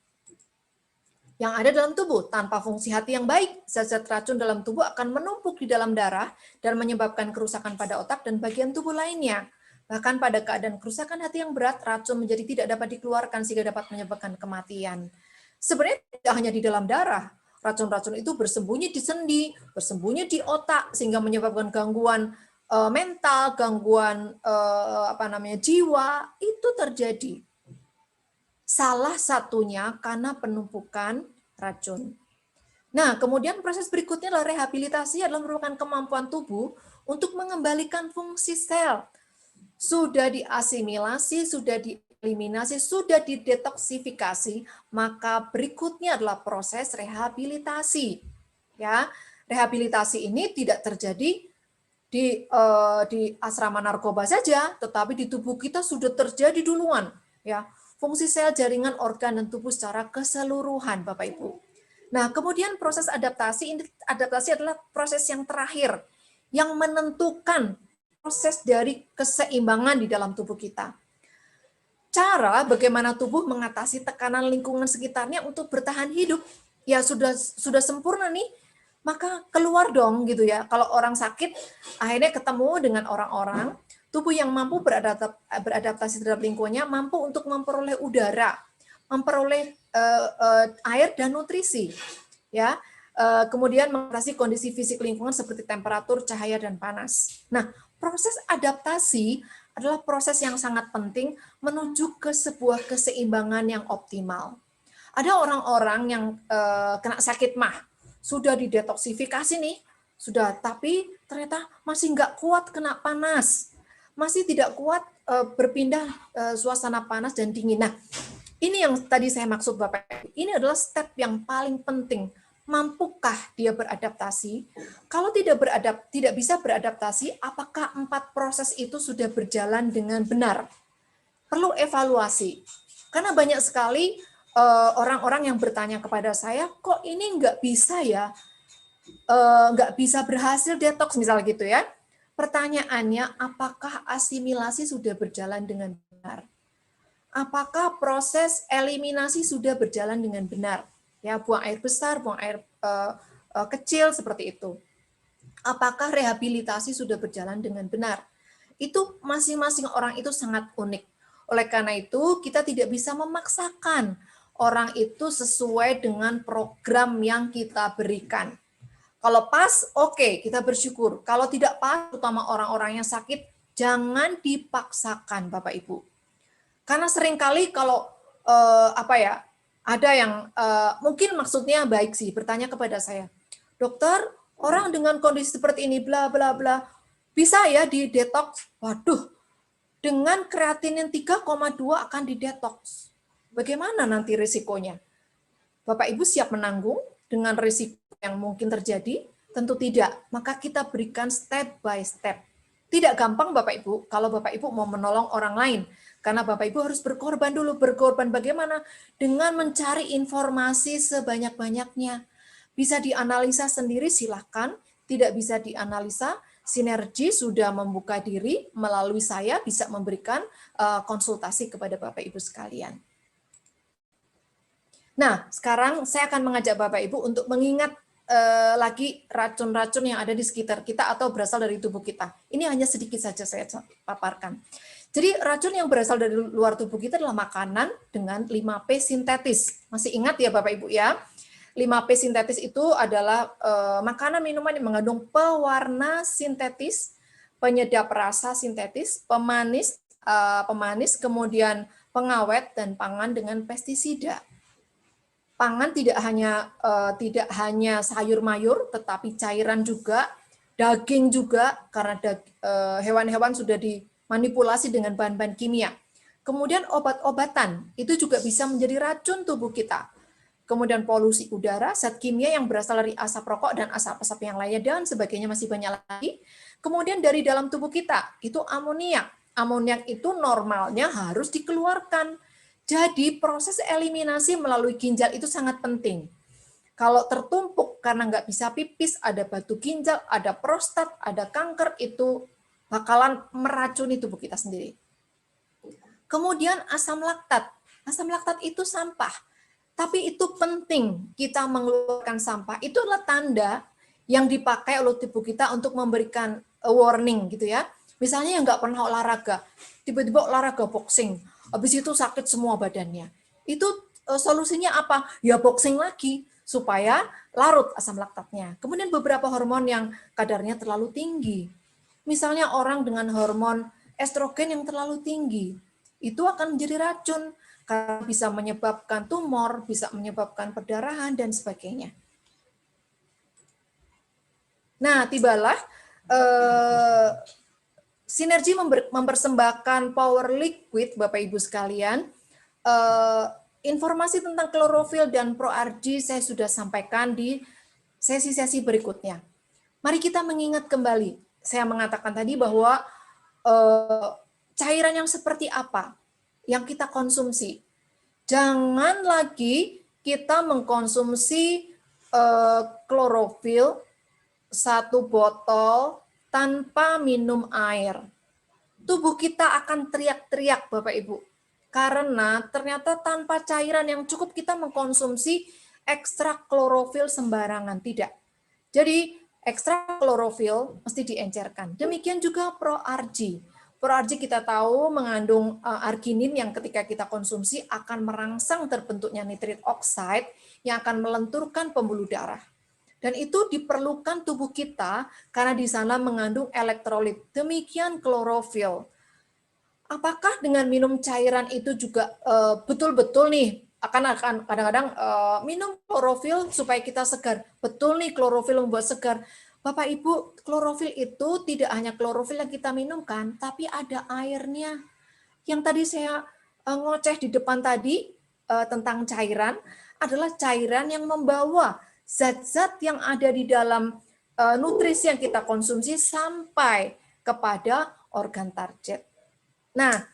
yang ada dalam tubuh. Tanpa fungsi hati yang baik, zat-zat racun dalam tubuh akan menumpuk di dalam darah dan menyebabkan kerusakan pada otak dan bagian tubuh lainnya. Bahkan pada keadaan kerusakan hati yang berat, racun menjadi tidak dapat dikeluarkan sehingga dapat menyebabkan kematian. Sebenarnya tidak hanya di dalam darah, racun-racun itu bersembunyi di sendi, bersembunyi di otak sehingga menyebabkan gangguan mental, gangguan jiwa, itu terjadi. Salah satunya karena penumpukan racun. Nah, kemudian proses berikutnya adalah rehabilitasi, adalah merupakan kemampuan tubuh untuk mengembalikan fungsi sel. Sudah diasimilasi, sudah dieliminasi, sudah didetoksifikasi, maka berikutnya adalah proses rehabilitasi. Ya, rehabilitasi ini tidak terjadi di asrama narkoba saja, tetapi di tubuh kita sudah terjadi duluan, ya. Fungsi sel, jaringan, organ, dan tubuh secara keseluruhan, Bapak Ibu. Nah, kemudian proses adaptasi, adaptasi adalah proses yang terakhir, yang menentukan proses dari keseimbangan di dalam tubuh kita. Cara bagaimana tubuh mengatasi tekanan lingkungan sekitarnya untuk bertahan hidup, ya sudah sempurna nih, maka keluar dong gitu ya. Kalau orang sakit, akhirnya ketemu dengan orang-orang, tubuh yang mampu beradaptasi terhadap lingkungannya, mampu untuk memperoleh udara, memperoleh air dan nutrisi, ya. Kemudian mengatasi kondisi fisik lingkungan seperti temperatur, cahaya, dan panas. Nah, proses adaptasi adalah proses yang sangat penting menuju ke sebuah keseimbangan yang optimal. Ada orang-orang yang kena sakit mah, sudah didetoksifikasi nih, sudah, tapi ternyata masih nggak kuat kena panas, masih tidak kuat berpindah suasana panas dan dingin. Nah, ini yang tadi saya maksud Bapak. Ini adalah step yang paling penting. Mampukah dia beradaptasi? Kalau tidak bisa beradaptasi, apakah 4 proses itu sudah berjalan dengan benar? Perlu evaluasi. Karena banyak sekali orang-orang yang bertanya kepada saya, kok ini nggak bisa ya, nggak bisa berhasil detox misalnya gitu ya. Pertanyaannya, apakah asimilasi sudah berjalan dengan benar? Apakah proses eliminasi sudah berjalan dengan benar? Ya, buang air besar, buang air kecil seperti itu. Apakah rehabilitasi sudah berjalan dengan benar? Itu masing-masing orang itu sangat unik. Oleh karena itu, kita tidak bisa memaksakan orang itu sesuai dengan program yang kita berikan. Kalau pas, oke, kita bersyukur. Kalau tidak pas, terutama orang-orang yang sakit, jangan dipaksakan, Bapak Ibu. Karena seringkali kalau ada yang mungkin maksudnya baik sih, bertanya kepada saya, dokter, orang dengan kondisi seperti ini, bla bla bla, bisa ya di detox? Waduh, dengan kreatinin 3,2 akan di detox. Bagaimana nanti risikonya? Bapak Ibu siap menanggung dengan risiko yang mungkin terjadi? Tentu tidak. Maka kita berikan step by step. Tidak gampang Bapak Ibu kalau Bapak Ibu mau menolong orang lain. Karena Bapak Ibu harus berkorban dulu. Berkorban bagaimana? Dengan mencari informasi sebanyak-banyaknya. Bisa dianalisa sendiri, silahkan. Tidak bisa dianalisa, Sinergi sudah membuka diri melalui saya bisa memberikan konsultasi kepada Bapak Ibu sekalian. Nah, sekarang saya akan mengajak Bapak Ibu untuk mengingat lagi racun-racun yang ada di sekitar kita atau berasal dari tubuh kita. Ini hanya sedikit saja saya paparkan. Jadi racun yang berasal dari luar tubuh kita adalah makanan dengan 5P sintetis. Masih ingat ya Bapak Ibu ya? 5P sintetis itu adalah makanan minuman yang mengandung pewarna sintetis, penyedap rasa sintetis, pemanis, kemudian pengawet dan pangan dengan pestisida. Pangan tidak hanya sayur mayur, tetapi cairan juga, daging juga karena hewan-hewan sudah dimanipulasi dengan bahan-bahan kimia. Kemudian obat-obatan itu juga bisa menjadi racun tubuh kita. Kemudian polusi udara, zat kimia yang berasal dari asap rokok dan asap-asap yang lainnya, dan sebagainya masih banyak lagi. Kemudian dari dalam tubuh kita, itu amoniak. Amoniak itu normalnya harus dikeluarkan. Jadi proses eliminasi melalui ginjal itu sangat penting. Kalau tertumpuk karena nggak bisa pipis, ada batu ginjal, ada prostat, ada kanker, itu bakalan meracuni tubuh kita sendiri. Kemudian asam laktat. Asam laktat itu sampah. Tapi itu penting kita mengeluarkan sampah. Itu adalah tanda yang dipakai oleh tubuh kita untuk memberikan warning gitu ya. Misalnya yang nggak pernah olahraga, tiba-tiba olahraga boxing, habis itu sakit semua badannya. Itu solusinya apa? Ya boxing lagi supaya larut asam laktatnya. Kemudian beberapa hormon yang kadarnya terlalu tinggi. Misalnya orang dengan hormon estrogen yang terlalu tinggi, itu akan menjadi racun. Karena bisa menyebabkan tumor, bisa menyebabkan perdarahan, dan sebagainya. Nah, tibalah Sinergi mempersembahkan Power Liquid, Bapak Ibu sekalian. Informasi tentang klorofil dan ProRG saya sudah sampaikan di sesi-sesi berikutnya. Mari kita mengingat kembali, saya mengatakan tadi bahwa cairan yang seperti apa yang kita konsumsi. Jangan lagi kita mengkonsumsi klorofil 1 botol tanpa minum air. Tubuh kita akan teriak-teriak, Bapak Ibu. Karena ternyata tanpa cairan yang cukup kita mengkonsumsi ekstrak klorofil sembarangan. Tidak. Jadi ekstrak klorofil mesti diencerkan. Demikian juga ProArgi. ProArgi kita tahu mengandung arginin yang ketika kita konsumsi akan merangsang terbentuknya nitrit oxide yang akan melenturkan pembuluh darah. Dan itu diperlukan tubuh kita karena di sana mengandung elektrolit. Demikian klorofil. Apakah dengan minum cairan itu juga betul-betul nih akan kadang-kadang minum klorofil supaya kita segar. Betul nih klorofil membuat segar. Bapak Ibu, klorofil itu tidak hanya klorofil yang kita minumkan, tapi ada airnya. Yang tadi saya ngoceh di depan tadi tentang cairan adalah cairan yang membawa zat-zat yang ada di dalam nutrisi yang kita konsumsi sampai kepada organ target. Nah,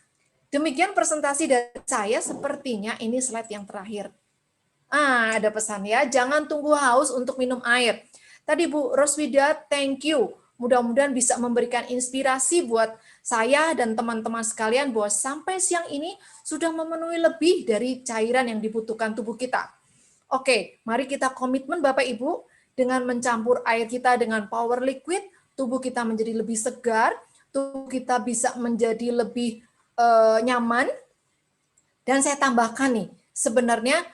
demikian presentasi dari saya, sepertinya ini slide yang terakhir. Ada pesan ya, jangan tunggu haus untuk minum air. Tadi Bu Roswida, thank you. Mudah-mudahan bisa memberikan inspirasi buat saya dan teman-teman sekalian bahwa sampai siang ini sudah memenuhi lebih dari cairan yang dibutuhkan tubuh kita. Oke, mari kita komitmen Bapak Ibu dengan mencampur air kita dengan power liquid, tubuh kita menjadi lebih segar, tubuh kita bisa menjadi lebih nyaman. Dan saya tambahkan nih, sebenarnya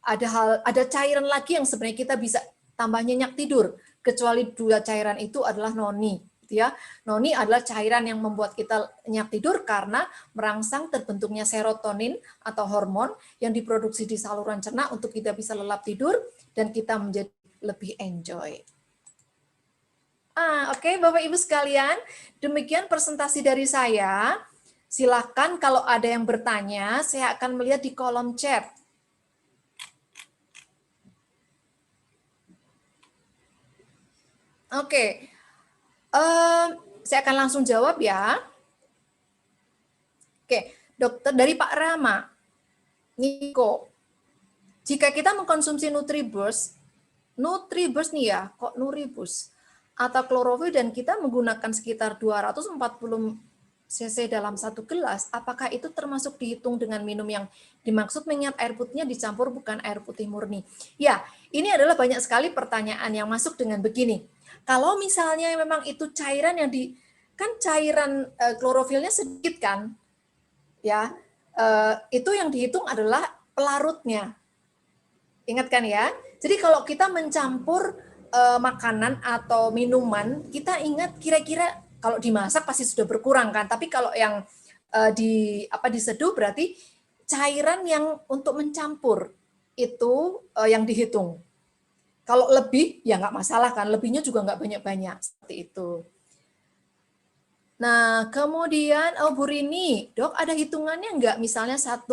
ada cairan lagi yang sebenarnya kita bisa tambah nyenyak tidur, kecuali 2 cairan itu adalah noni, gitu ya. Noni adalah cairan yang membuat kita nyenyak tidur karena merangsang terbentuknya serotonin atau hormon yang diproduksi di saluran cerna untuk kita bisa lelap tidur dan kita menjadi lebih enjoy. Oke, Bapak Ibu sekalian, demikian presentasi dari saya. Silakan kalau ada yang bertanya, saya akan melihat di kolom chat. Oke, saya akan langsung jawab ya. Oke, dokter dari Pak Rama, Niko, jika kita mengkonsumsi Nutribus nih ya, kok Nuribus, atau klorofil dan kita menggunakan sekitar 240 cc dalam 1 gelas, apakah itu termasuk dihitung dengan minum yang dimaksud mengingat air putihnya dicampur bukan air putih murni? Ya, ini adalah banyak sekali pertanyaan yang masuk dengan begini. Kalau misalnya memang itu cairan yang kan cairan klorofilnya sedikit kan, ya, itu yang dihitung adalah pelarutnya. Ingat kan ya? Jadi kalau kita mencampur makanan atau minuman, kita ingat kira-kira kalau dimasak pasti sudah berkurang kan, tapi kalau yang diseduh berarti cairan yang untuk mencampur itu yang dihitung. Kalau lebih ya nggak masalah kan, lebihnya juga nggak banyak-banyak seperti itu. Nah, kemudian Bu Rini, dok ada hitungannya nggak? Misalnya 1,7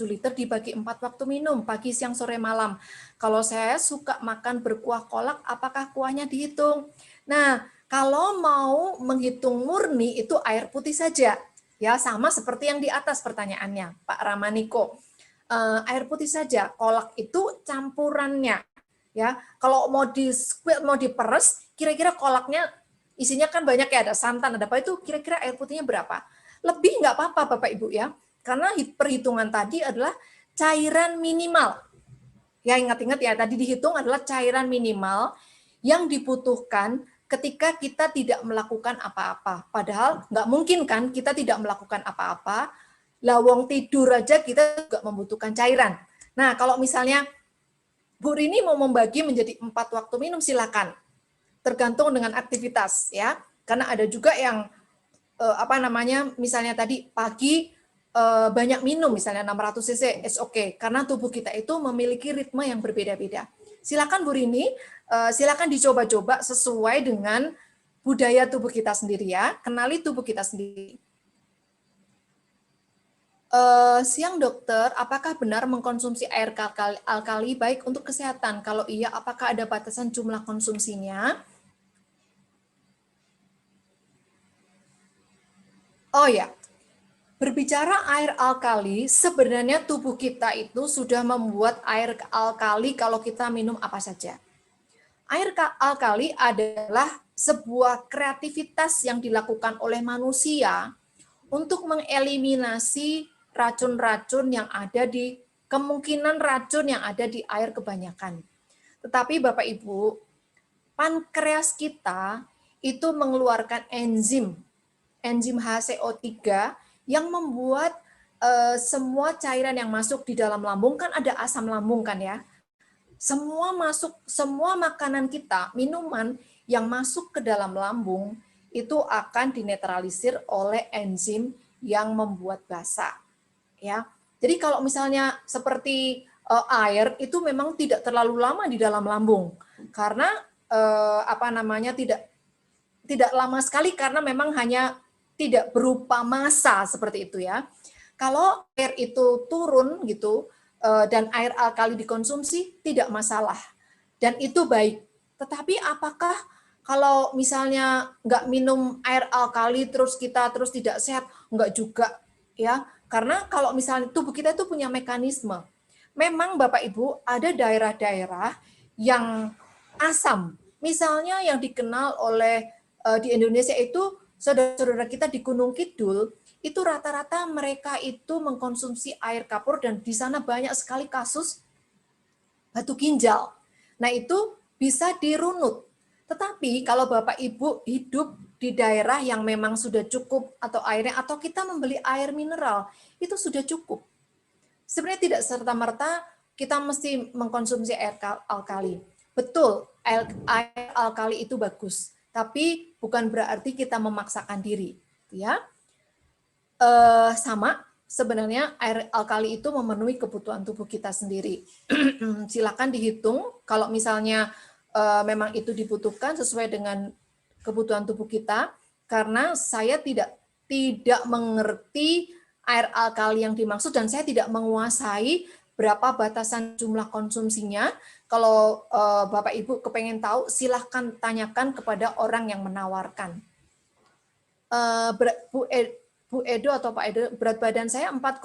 liter dibagi 4 waktu minum, pagi, siang, sore, malam. Kalau saya suka makan berkuah kolak, apakah kuahnya dihitung? Nah, kalau mau menghitung murni itu air putih saja. Ya, sama seperti yang di atas pertanyaannya, Pak Ramaniko. Air putih saja, kolak itu campurannya. Ya, kalau mau di squeeze, mau diperes, kira-kira kolaknya isinya kan banyak ya, ada santan, ada apa, itu kira-kira air putihnya berapa? Lebih nggak apa-apa Bapak Ibu ya, karena perhitungan tadi adalah cairan minimal. Ya ingat-ingat ya, tadi dihitung adalah cairan minimal yang dibutuhkan ketika kita tidak melakukan apa-apa. Padahal nggak mungkin kan kita tidak melakukan apa-apa, lawang tidur aja kita juga membutuhkan cairan. Nah kalau misalnya Bu Rini mau membagi menjadi 4 waktu minum, silakan. Tergantung dengan aktivitas ya. Karena ada juga yang misalnya tadi pagi banyak minum misalnya 600 cc, it's okay karena tubuh kita itu memiliki ritme yang berbeda-beda. Silakan Bu Rini, silakan dicoba-coba sesuai dengan budaya tubuh kita sendiri ya. Kenali tubuh kita sendiri. Siang dokter, apakah benar mengkonsumsi air alkali baik untuk kesehatan? Kalau iya, apakah ada batasan jumlah konsumsinya? Oh ya, berbicara air alkali, sebenarnya tubuh kita itu sudah membuat air alkali kalau kita minum apa saja. Air alkali adalah sebuah kreativitas yang dilakukan oleh manusia untuk mengeliminasi racun-racun yang ada di kemungkinan racun yang ada di air kebanyakan. Tetapi Bapak Ibu, pankreas kita itu mengeluarkan enzim HCO3 yang membuat semua cairan yang masuk di dalam lambung, kan ada asam lambung kan ya. Semua makanan kita, minuman yang masuk ke dalam lambung itu akan dinetralisir oleh enzim yang membuat basa. Ya. Jadi kalau misalnya seperti air itu memang tidak terlalu lama di dalam lambung karena tidak lama sekali karena memang hanya tidak berupa massa seperti itu ya. Kalau air itu turun gitu dan air alkali dikonsumsi tidak masalah dan itu baik. Tetapi apakah kalau misalnya nggak minum air alkali terus kita terus tidak sehat? Nggak juga ya. Karena kalau misalnya tubuh kita itu punya mekanisme. Memang Bapak Ibu ada daerah-daerah yang asam. Misalnya yang dikenal oleh di Indonesia itu saudara-saudara kita di Gunung Kidul itu rata-rata mereka itu mengkonsumsi air kapur dan di sana banyak sekali kasus batu ginjal. Nah itu bisa dirunut. Tetapi kalau Bapak Ibu hidup di daerah yang memang sudah cukup atau airnya atau kita membeli air mineral itu sudah cukup. Sebenarnya tidak serta-merta kita mesti mengkonsumsi air alkali. Betul, air alkali itu bagus, tapi bukan berarti kita memaksakan diri, ya. Sama sebenarnya air alkali itu memenuhi kebutuhan tubuh kita sendiri. Silakan dihitung kalau misalnya memang itu dibutuhkan sesuai dengan kebutuhan tubuh kita, karena saya tidak mengerti air alkali yang dimaksud dan saya tidak menguasai berapa batasan jumlah konsumsinya. Kalau Bapak Ibu kepengen tahu, silahkan tanyakan kepada orang yang menawarkan. Bu Edo atau Pak Edo, berat badan saya 4,5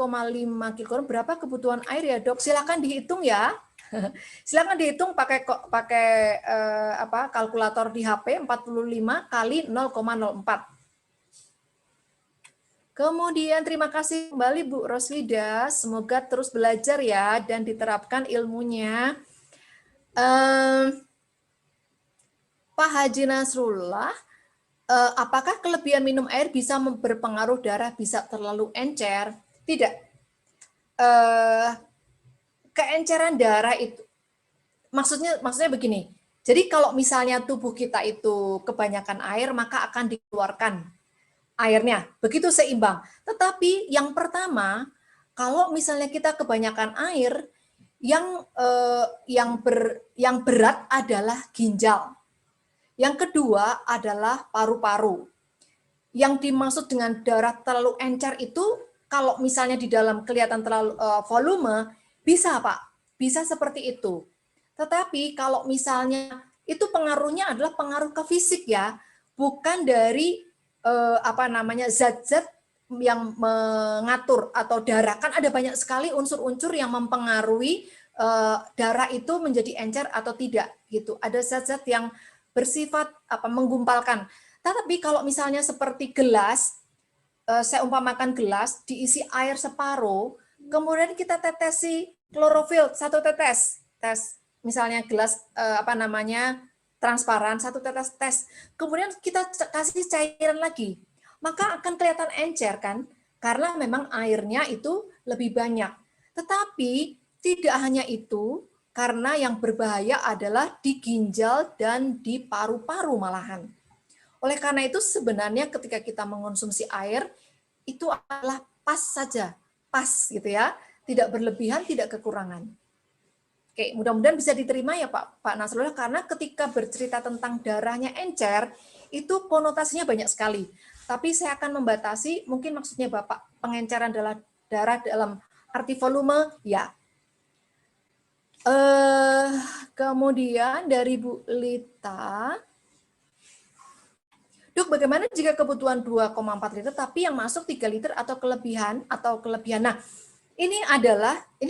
kg, berapa kebutuhan air ya dok? Silahkan dihitung ya. Silakan dihitung pakai kalkulator di HP 45 kali 0,04. Kemudian terima kasih kembali Bu Roslida, semoga terus belajar ya dan diterapkan ilmunya. Pak Haji Nasrullah, apakah kelebihan minum air bisa berpengaruh darah bisa terlalu encer? Tidak. Keenceran darah itu maksudnya begini. Jadi kalau misalnya tubuh kita itu kebanyakan air, maka akan dikeluarkan airnya. Begitu seimbang. Tetapi yang pertama, kalau misalnya kita kebanyakan air, yang berat adalah ginjal. Yang kedua adalah paru-paru. Yang dimaksud dengan darah terlalu encer itu, kalau misalnya di dalam kelihatan terlalu volume, bisa Pak, bisa seperti itu. Tetapi kalau misalnya itu pengaruhnya adalah pengaruh ke fisik ya, bukan dari zat-zat yang mengatur atau darah. Kan ada banyak sekali unsur-unsur yang mempengaruhi darah itu menjadi encer atau tidak gitu. Ada zat-zat yang bersifat menggumpalkan. Tetapi kalau misalnya seperti gelas, saya umpamakan gelas diisi air separuh, kemudian kita tetesi klorofil 1 tetes, misalnya gelas transparan 1 tetes tes, kemudian kita kasih cairan lagi, maka akan kelihatan encer kan, karena memang airnya itu lebih banyak. Tetapi tidak hanya itu, karena yang berbahaya adalah di ginjal dan di paru-paru malahan. Oleh karena itu sebenarnya ketika kita mengonsumsi air itu adalah pas saja, pas gitu ya, tidak berlebihan, tidak kekurangan. Oke, mudah-mudahan bisa diterima ya Pak Nasrullah, karena ketika bercerita tentang darahnya encer itu konotasinya banyak sekali. Tapi saya akan membatasi, mungkin maksudnya Bapak pengenceran adalah darah dalam arti volume, ya. Kemudian dari Bu Lita, Dok, Dok, bagaimana jika kebutuhan 2,4 liter tapi yang masuk 3 liter atau kelebihan? Nah, ini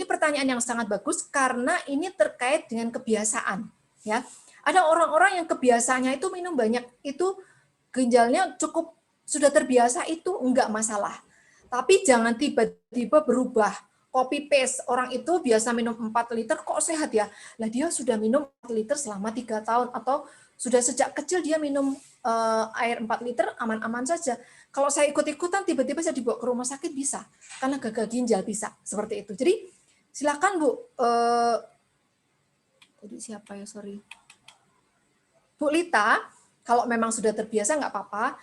pertanyaan yang sangat bagus karena ini terkait dengan kebiasaan, ya. Ada orang-orang yang kebiasaannya itu minum banyak, itu ginjalnya cukup sudah terbiasa, itu enggak masalah. Tapi jangan tiba-tiba berubah. Copy paste, orang itu biasa minum 4 liter kok sehat ya? Lah dia sudah minum 4 liter selama 3 tahun, atau sudah sejak kecil dia minum air 4 liter aman-aman saja. Kalau saya ikut-ikutan tiba-tiba saya dibawa ke rumah sakit bisa, karena gagal ginjal bisa, seperti itu. Jadi silakan Bu, tadi siapa ya, sorry. Bu Lita, kalau memang sudah terbiasa nggak apa-apa.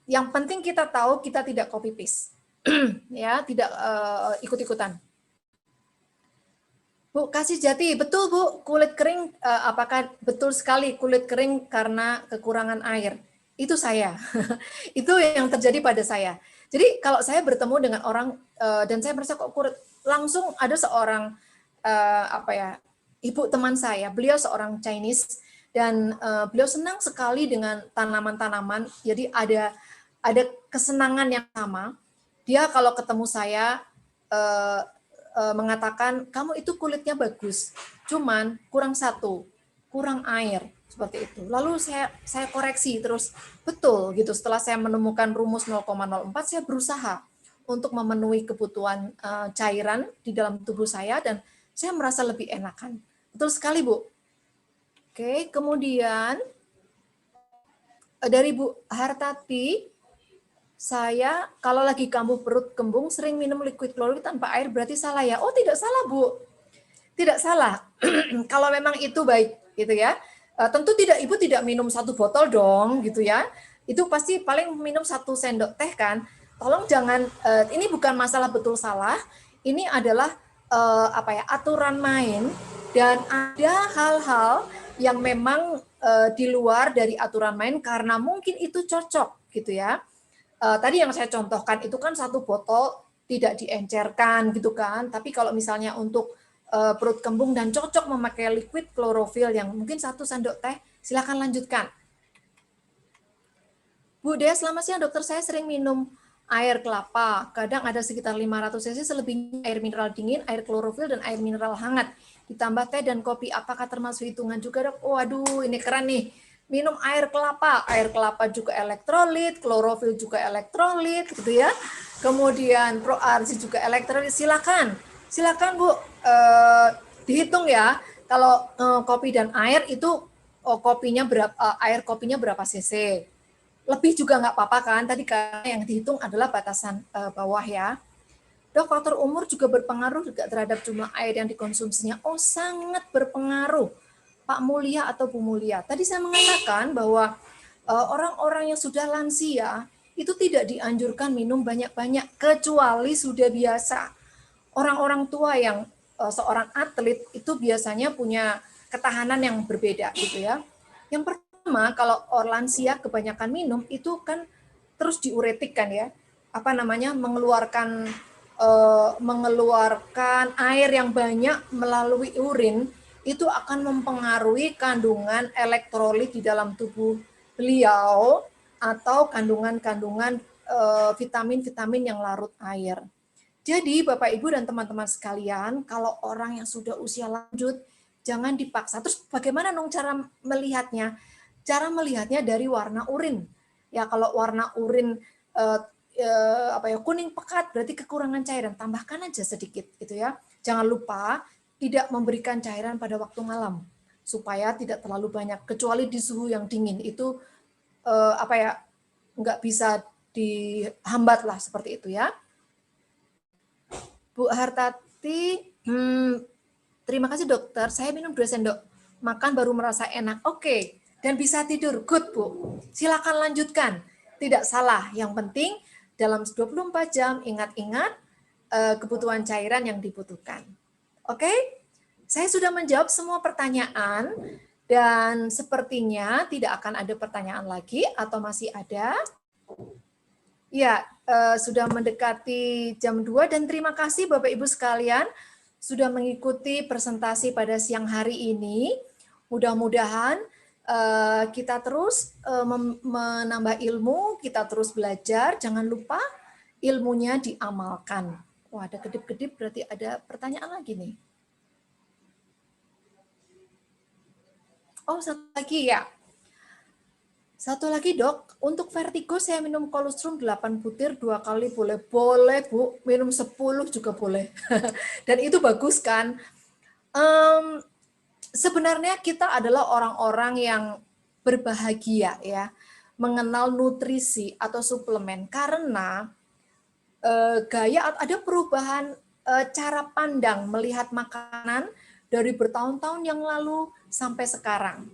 Yang penting kita tahu kita tidak copy paste. Ya, tidak ikut-ikutan. Bu, Kasih Jati, betul Bu, kulit kering, apakah betul sekali kulit kering karena kekurangan air? Itu saya. Itu yang terjadi pada saya. Jadi kalau saya bertemu dengan orang dan saya merasa kok kulit, langsung ada seorang ibu teman saya, beliau seorang Chinese dan beliau senang sekali dengan tanaman-tanaman. Jadi ada kesenangan yang sama. Dia kalau ketemu saya mengatakan, kamu itu kulitnya bagus, cuman kurang satu, kurang air, seperti itu. Lalu saya koreksi terus, betul gitu. Setelah saya menemukan rumus 0,04, saya berusaha untuk memenuhi kebutuhan cairan di dalam tubuh saya dan saya merasa lebih enakan. Betul sekali Bu. Oke, kemudian dari Bu Hartati, saya kalau lagi kambuh perut kembung sering minum liquid klorid tanpa air, berarti salah ya? Oh, tidak salah Bu, tidak salah. Kalau memang itu baik gitu ya. Tentu Ibu tidak minum 1 botol dong gitu ya. Itu pasti paling minum 1 sendok teh kan. Tolong jangan, ini bukan masalah betul salah, ini adalah aturan main, dan ada hal-hal yang memang di luar dari aturan main karena mungkin itu cocok gitu ya. Tadi yang saya contohkan itu kan 1 botol tidak diencerkan gitu kan, tapi kalau misalnya untuk perut kembung dan cocok memakai liquid klorofil yang mungkin 1 sendok teh, silakan lanjutkan. Bu Dea, selamat siang dokter, saya sering minum air kelapa, kadang ada sekitar 500 cc, selebihnya air mineral dingin, air klorofil, dan air mineral hangat, ditambah teh dan kopi, apakah termasuk hitungan juga dok? Waduh, ini keren nih. Minum air kelapa juga elektrolit, klorofil juga elektrolit, gitu ya. Kemudian ProRC juga elektrolit. Silakan Bu, dihitung ya. Kalau kopi dan air itu air kopinya berapa cc? Lebih juga nggak apa-apa kan? Tadi karena yang dihitung adalah batasan bawah ya. Dok, faktor umur juga berpengaruh juga terhadap jumlah air yang dikonsumsinya. Oh, sangat berpengaruh. Pak Mulia atau Bu Mulia. Tadi saya mengatakan bahwa orang-orang yang sudah lansia itu tidak dianjurkan minum banyak-banyak kecuali sudah biasa. Orang-orang tua yang seorang atlet itu biasanya punya ketahanan yang berbeda gitu ya. Yang pertama, kalau orang lansia kebanyakan minum itu kan terus diuretik kan ya. Mengeluarkan air yang banyak melalui urin, itu akan mempengaruhi kandungan elektrolit di dalam tubuh beliau atau kandungan-kandungan vitamin-vitamin yang larut air. Jadi Bapak Ibu dan teman-teman sekalian, kalau orang yang sudah usia lanjut, jangan dipaksa. Terus bagaimana dong cara melihatnya? Cara melihatnya dari warna urin. Ya, kalau warna urin kuning pekat berarti kekurangan cairan, tambahkan aja sedikit gitu ya. Jangan lupa tidak memberikan cairan pada waktu malam supaya tidak terlalu banyak, kecuali di suhu yang dingin itu nggak bisa dihambat lah, seperti itu ya. Bu Hartati, terima kasih dokter, saya minum 2 sendok makan baru merasa enak. Oke, dan bisa tidur, good Bu, silakan lanjutkan, tidak salah, yang penting dalam 24 jam ingat-ingat kebutuhan cairan yang dibutuhkan. Oke, saya sudah menjawab semua pertanyaan dan sepertinya tidak akan ada pertanyaan lagi, atau masih ada? Ya, sudah mendekati jam 2 dan terima kasih Bapak Ibu sekalian sudah mengikuti presentasi pada siang hari ini. Mudah-mudahan Kita terus menambah ilmu, kita terus belajar, jangan lupa ilmunya diamalkan. Wah, ada kedip-kedip, berarti ada pertanyaan lagi nih. Oh, satu lagi ya. Satu lagi dok, untuk vertigo saya minum kolostrum 8 butir 2 kali boleh? Boleh Bu, minum 10 juga boleh. Dan itu bagus kan. Sebenarnya kita adalah orang-orang yang berbahagia ya, mengenal nutrisi atau suplemen karena gaya ada perubahan cara pandang melihat makanan dari bertahun-tahun yang lalu sampai sekarang.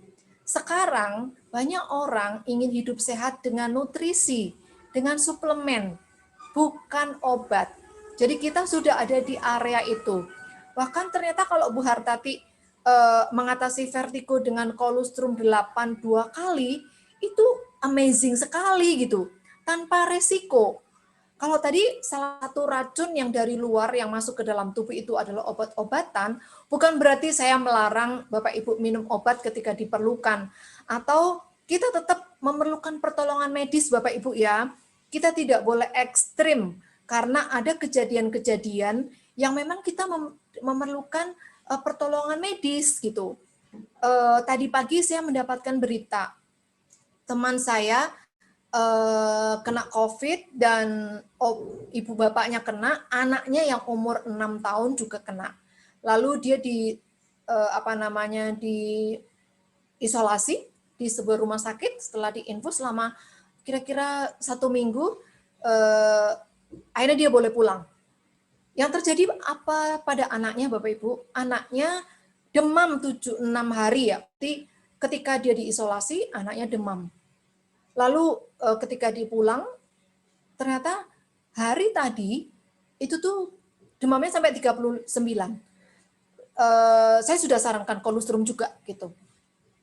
Sekarang banyak orang ingin hidup sehat dengan nutrisi, dengan suplemen, bukan obat. Jadi kita sudah ada di area itu. Bahkan ternyata kalau Bu Hartati mengatasi vertigo dengan kolostrum 8 2 kali, itu amazing sekali gitu, tanpa resiko. Kalau tadi salah satu racun yang dari luar yang masuk ke dalam tubuh itu adalah obat-obatan, bukan berarti saya melarang Bapak Ibu minum obat ketika diperlukan. Atau kita tetap memerlukan pertolongan medis Bapak Ibu ya. Kita tidak boleh ekstrim, karena ada kejadian-kejadian yang memang kita memerlukan pertolongan medis gitu. Tadi pagi saya mendapatkan berita, teman saya kena COVID dan ibu bapaknya kena, anaknya yang umur 6 tahun juga kena. Lalu dia di isolasi di sebuah rumah sakit, setelah diinfus selama kira-kira 1 minggu, akhirnya dia boleh pulang. Yang terjadi apa pada anaknya Bapak Ibu? Anaknya demam 7-6 hari ya. Jadi ketika dia diisolasi, anaknya demam. Lalu ketika dipulang, ternyata hari tadi itu tuh demamnya sampai 39. Saya sudah sarankan kolostrum juga gitu.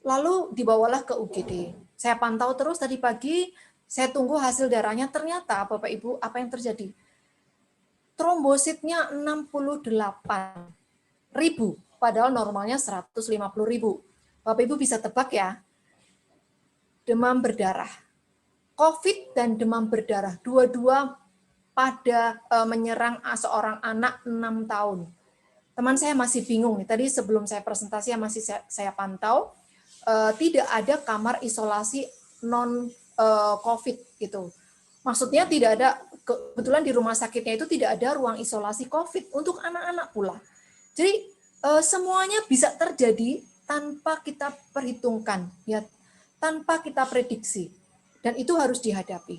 Lalu dibawalah ke UGD. Saya pantau terus tadi pagi, saya tunggu hasil darahnya. Ternyata Bapak Ibu, apa yang terjadi? Trombositnya 68.000, padahal normalnya 150.000. Bapak Ibu bisa tebak ya, demam berdarah. COVID dan demam berdarah, dua-dua pada menyerang seorang anak 6 tahun. Teman saya masih bingung nih, tadi sebelum saya presentasi yang masih saya pantau, tidak ada kamar isolasi non-COVID gitu. Maksudnya tidak ada, kebetulan di rumah sakitnya itu tidak ada ruang isolasi COVID untuk anak-anak pula. Jadi semuanya bisa terjadi tanpa kita perhitungkan, ya, tanpa kita prediksi. Dan itu harus dihadapi.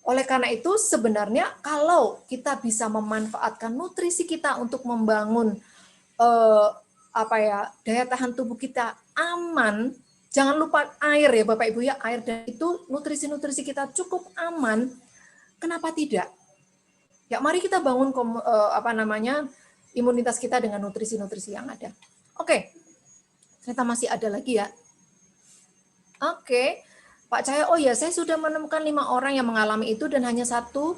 Oleh karena itu sebenarnya kalau kita bisa memanfaatkan nutrisi kita untuk membangun daya tahan tubuh kita aman, jangan lupa air ya Bapak Ibu ya, air, dan itu nutrisi-nutrisi kita cukup aman, kenapa tidak? Ya mari kita bangun imunitas kita dengan nutrisi-nutrisi yang ada. Oke. Ternyata masih ada lagi ya. Oke. Pak Cahyo, oh ya, saya sudah menemukan 5 orang yang mengalami itu dan hanya satu.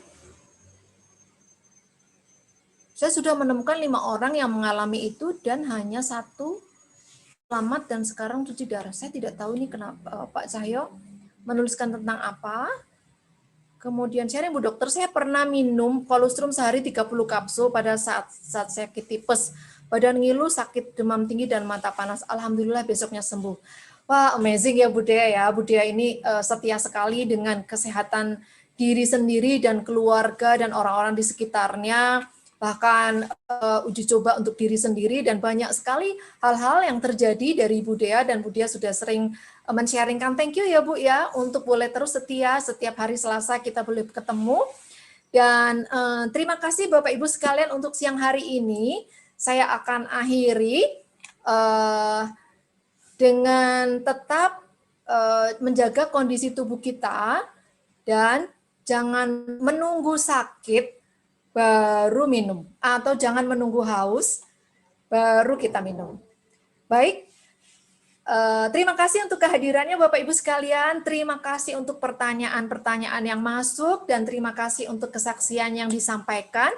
Saya sudah menemukan 5 orang yang mengalami itu dan hanya satu selamat dan sekarang cuci darah. Saya tidak tahu ini kenapa Pak Cahyo menuliskan tentang apa. Kemudian sharing Bu Dokter, saya pernah minum kolostrum sehari 30 kapsul pada saat sakit tipes. Badan ngilu, sakit, demam tinggi, dan mata panas. Alhamdulillah besoknya sembuh. Wah, amazing ya Bu Dea ya. Bu Dea ini setia sekali dengan kesehatan diri sendiri dan keluarga dan orang-orang di sekitarnya. Bahkan uji coba untuk diri sendiri, dan banyak sekali hal-hal yang terjadi dari Bu Dea, dan Bu Dea sudah sering men-sharingkan. Thank you ya Bu ya, untuk boleh terus setia, setiap hari Selasa kita boleh ketemu. Dan terima kasih Bapak Ibu sekalian untuk siang hari ini. Saya akan akhiri dengan tetap menjaga kondisi tubuh kita dan jangan menunggu sakit baru minum, atau jangan menunggu haus baru kita minum. Baik, terima kasih untuk kehadirannya Bapak Ibu sekalian, terima kasih untuk pertanyaan-pertanyaan yang masuk, dan terima kasih untuk kesaksian yang disampaikan.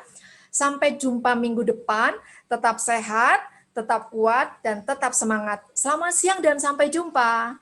Sampai jumpa minggu depan, tetap sehat, tetap kuat, dan tetap semangat. Selamat siang dan sampai jumpa.